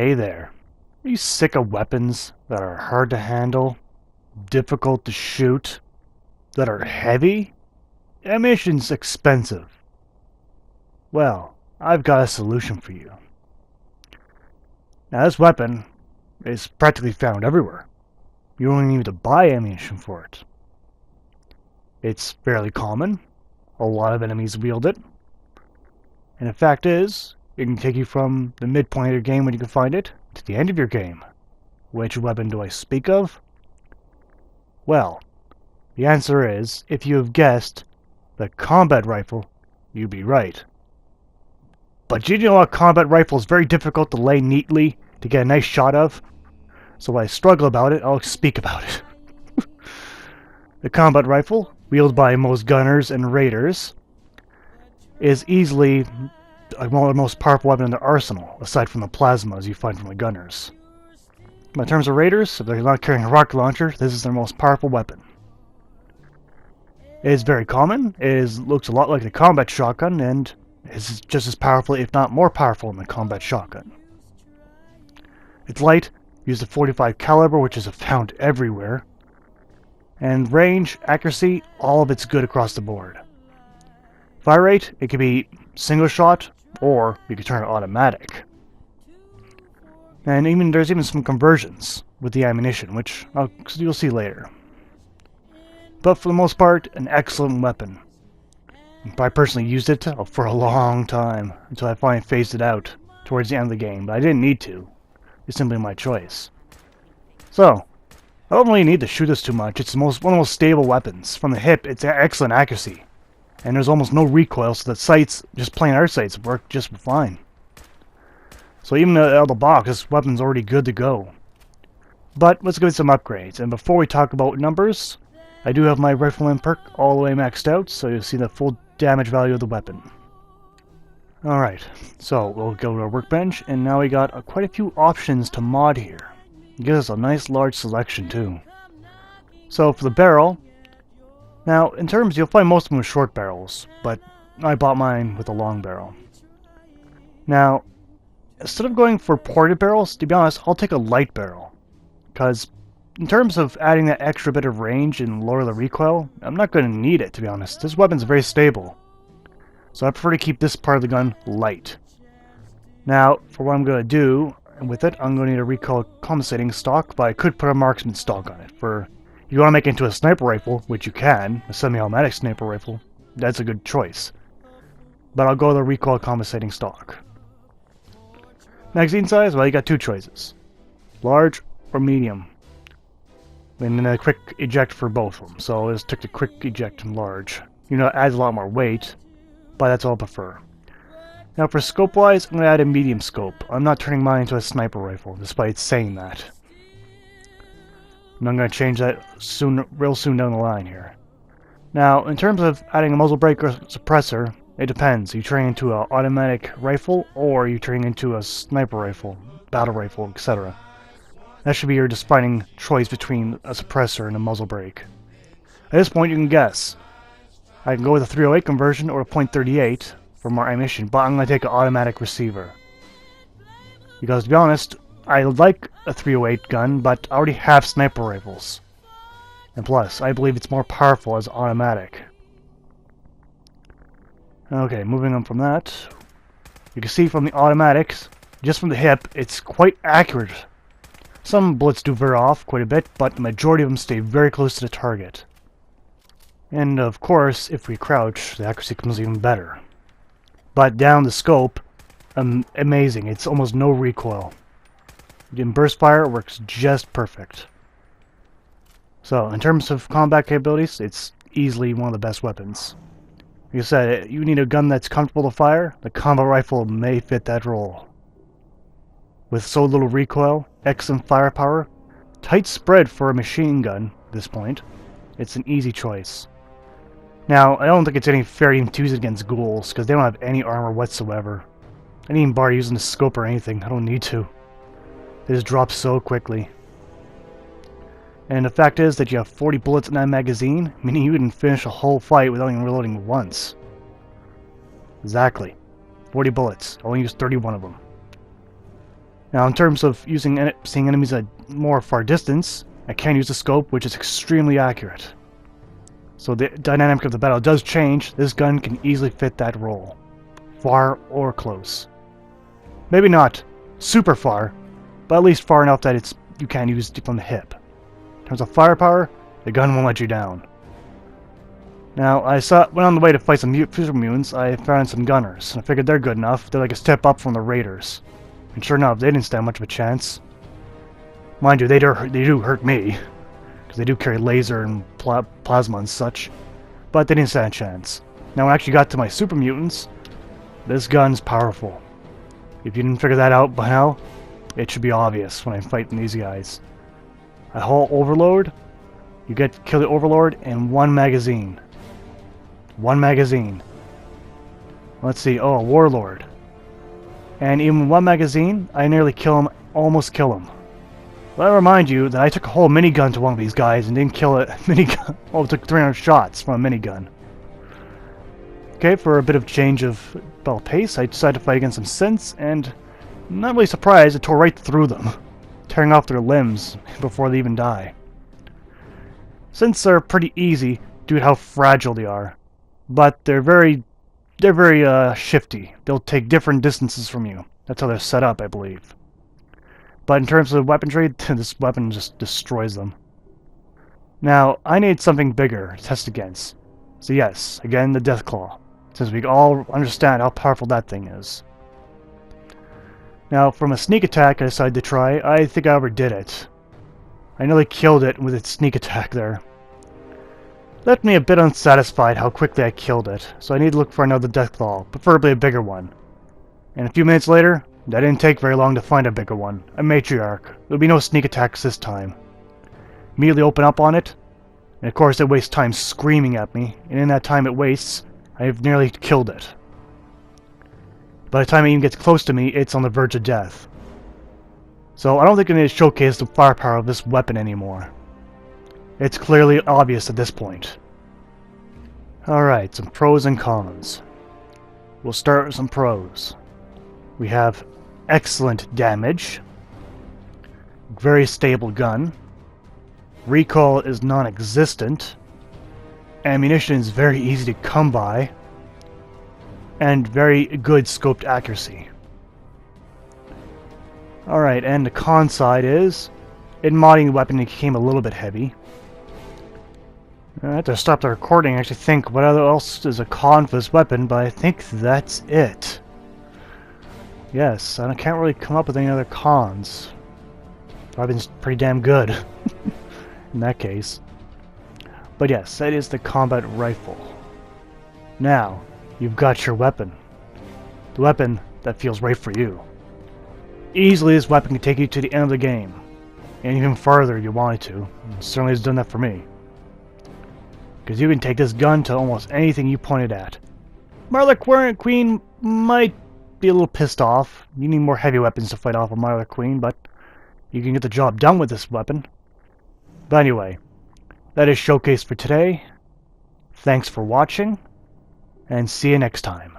Hey there. Are you sick of weapons that are hard to handle, difficult to shoot, that are heavy? Ammunition's expensive. Well, I've got a solution for you. Now this weapon is practically found everywhere. You don't even need to buy ammunition for it. It's fairly common. A lot of enemies wield it. And the fact is, it can take you from the midpoint of your game when you can find it to the end of your game. Which weapon do I speak of? Well, the answer is, if you have guessed the combat rifle, you'd be right. But you know a combat rifle is very difficult to lay neatly to get a nice shot of? So when I struggle about it, I'll speak about it. The combat rifle, wielded by most gunners and raiders, is easily one of the most powerful weapons in their arsenal, aside from the plasmas you find from the gunners. But in terms of raiders, if they're not carrying a rocket launcher, this is their most powerful weapon. It is very common, looks a lot like the combat shotgun, and is just as powerful, if not more powerful, than the combat shotgun. It's light, used a .45 caliber, which is found everywhere, and range, accuracy, all of it's good across the board. Fire rate, it can be single shot, or you can turn it automatic. And there's even some conversions with the ammunition, which you'll see later. But for the most part, an excellent weapon. I personally used it for a long time, until I finally phased it out towards the end of the game, but I didn't need to. It's simply my choice. So, I don't really need to shoot this too much. It's one of the most stable weapons. From the hip, it's excellent accuracy. And there's almost no recoil, so the sights, just plain air sights, work just fine. So even out of the box, this weapon's already good to go. But let's go with some upgrades. And before we talk about numbers, I do have my rifleman perk all the way maxed out, so you'll see the full damage value of the weapon. Alright, so we'll go to our workbench, and now we got quite a few options to mod here. It gives us a nice large selection too. So for the barrel, now in terms, you'll find most of them with short barrels, but I bought mine with a long barrel. Now, instead of going for ported barrels, to be honest, I'll take a light barrel, because in terms of adding that extra bit of range and lower the recoil, I'm not going to need it, to be honest. This weapon's very stable. So I prefer to keep this part of the gun light. Now, for what I'm going to do with it, I'm going to need a recoil compensating stock, but I could put a marksman stock on it. If you want to make it into a sniper rifle, which you can, a semi-automatic sniper rifle, that's a good choice. But I'll go with a recoil compensating stock. Magazine size, well, you got two choices. Large or medium. And then a quick eject for both of them. So let's take the quick eject and large. You know, it adds a lot more weight, but that's all I prefer. Now for scope-wise, I'm going to add a medium scope. I'm not turning mine into a sniper rifle, despite saying that. And I'm going to change that real soon down the line here. Now, in terms of adding a muzzle brake or suppressor, it depends. Are you turning into an automatic rifle, or are you turning into a sniper rifle, battle rifle, etc.? That should be your defining choice between a suppressor and a muzzle brake. At this point, you can guess. I can go with a .308 conversion or a .38 for more ammunition, but I'm going to take an automatic receiver. Because, to be honest, I like a .308 gun, but I already have sniper rifles. And plus, I believe it's more powerful as automatic. Okay, moving on from that, you can see from the automatics, just from the hip, it's quite accurate. Some bullets do veer off quite a bit, but the majority of them stay very close to the target. And of course, if we crouch, the accuracy becomes even better. But down the scope, amazing, it's almost no recoil. In burst fire, it works just perfect. So, in terms of combat capabilities, it's easily one of the best weapons. Like I said, you need a gun that's comfortable to fire, the combat rifle may fit that role. With so little recoil, excellent firepower, tight spread for a machine gun at this point, it's an easy choice. Now, I don't think it's any fair even to use it against ghouls, because they don't have any armor whatsoever. I didn't even bother using the scope or anything, I don't need to. They just drop so quickly. And the fact is that you have 40 bullets in that magazine, meaning you can finish a whole fight without even reloading once. Exactly. 40 bullets. I only used 31 of them. Now, in terms of seeing enemies at more far distance, I can use the scope, which is extremely accurate. So the dynamic of the battle does change. This gun can easily fit that role, far or close. Maybe not super far, but at least far enough that you can use it from the hip. In terms of firepower, the gun won't let you down. Now, when on the way to fight some super mutants, I found some gunners. I figured they're good enough. They're like a step up from the raiders. And sure enough, they didn't stand much of a chance. Mind you, they do hurt me, because they do carry laser and plasma and such. But they didn't stand a chance. Now, when I actually got to my super mutants, this gun's powerful. If you didn't figure that out by now, it should be obvious when I'm fighting these guys. I haul Overlord. You get to kill the Overlord in one magazine. One magazine. Let's see. Oh, Warlord. And even one magazine, I nearly kill him, almost kill him. Let me remind you that I took a whole minigun to one of these guys and didn't kill it. Minigun. Oh, it took 300 shots from a minigun. Okay, for a bit of change of battle pace, I decided to fight against some synths, and I'm not really surprised, it tore right through them, tearing off their limbs before they even die. Synths are pretty easy due to how fragile they are, but they're very shifty. They'll take different distances from you. That's how they're set up, I believe. But in terms of weaponry, this weapon just destroys them. Now, I need something bigger to test against. So yes, again, the Deathclaw, since we all understand how powerful that thing is. Now, from a sneak attack I decided to try, I think I overdid it. I nearly killed it with its sneak attack there. Left me a bit unsatisfied how quickly I killed it, so I need to look for another Deathclaw, preferably a bigger one. And a few minutes later, that didn't take very long to find a bigger one, a matriarch. There'll be no sneak attacks this time. Immediately open up on it, and of course it wastes time screaming at me, and in that time it wastes, I've nearly killed it. By the time it even gets close to me, it's on the verge of death. So I don't think I need to showcase the firepower of this weapon anymore. It's clearly obvious at this point. Alright, some pros and cons. We'll start with some pros. We have excellent damage, very stable gun, recoil is non-existent, ammunition is very easy to come by, and very good scoped accuracy. Alright, and the con side is, in modding the weapon it became a little bit heavy. I have to stop the recording and actually think what else is a con for this weapon, but I think that's it. Yes, I can't really come up with any other cons. Weapon's pretty damn good in that case. But yes, that is the combat rifle. Now, you've got your weapon. The weapon that feels right for you. Easily this weapon can take you to the end of the game. And even farther if you wanted to. It certainly has done that for me. Because you can take this gun to almost anything you pointed at. Marla Queen might be a little pissed off. You need more heavy weapons to fight off a Marla Queen, but you can get the job done with this weapon. But anyway, that is Showcase for today. Thanks for watching, and see you next time.